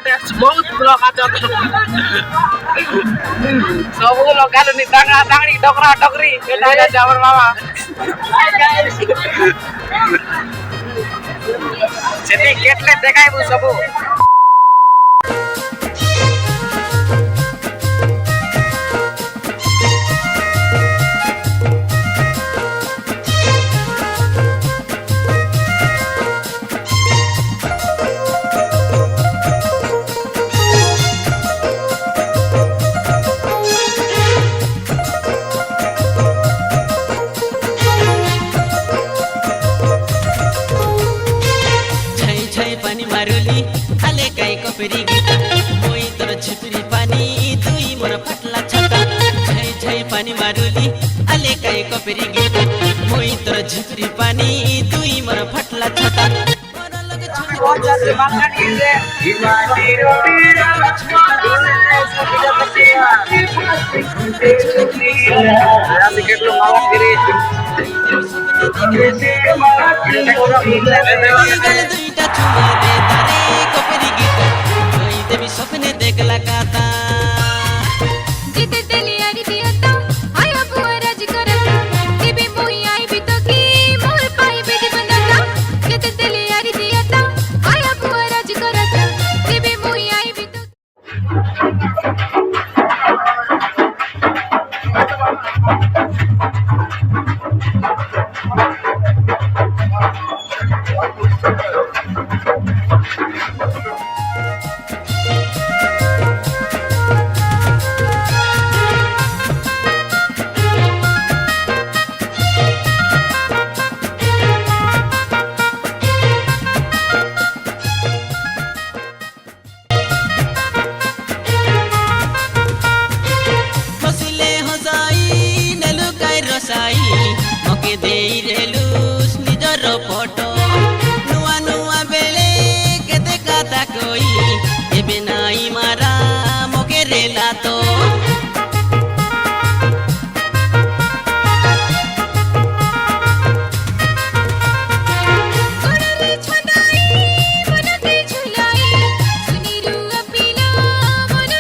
test बहुत लगा सब लगा दांगड़ा दांगड़ी डोकरा डोकरी जाबर मामा सेठी केटले देखाइबु सबु मारुली आले काई कपेरी गीत मोई तोर छिपरी पानी दुई मोर फटला छता झै झै पानी मारुली आले काई कपेरी गीत मोई तोर छिपरी पानी दुई मोर फटला छता मोर लग छोरी मांगानी रे हिमाटी रोटीरा रासी केटलो मावा गिरी दुईटा चुमा दे तारे कपेरी गीत मोई देवी सपने देखला काता जिते तेलियारी दियाता आया बुआ राज करता देवी मोई आई भी तो की मोर पाई बेटी बनाता जिते तेलियारी दियाता आया बुआ राज करता देवी मोई आई भी तो मके देई रेलुस निजर फोटो नुआ नुआ बेले केते काता कोई एबे नाई मारा मके रेला तो गोड़ले छनाई मनते झुलाई सुनी रुआ पीला मन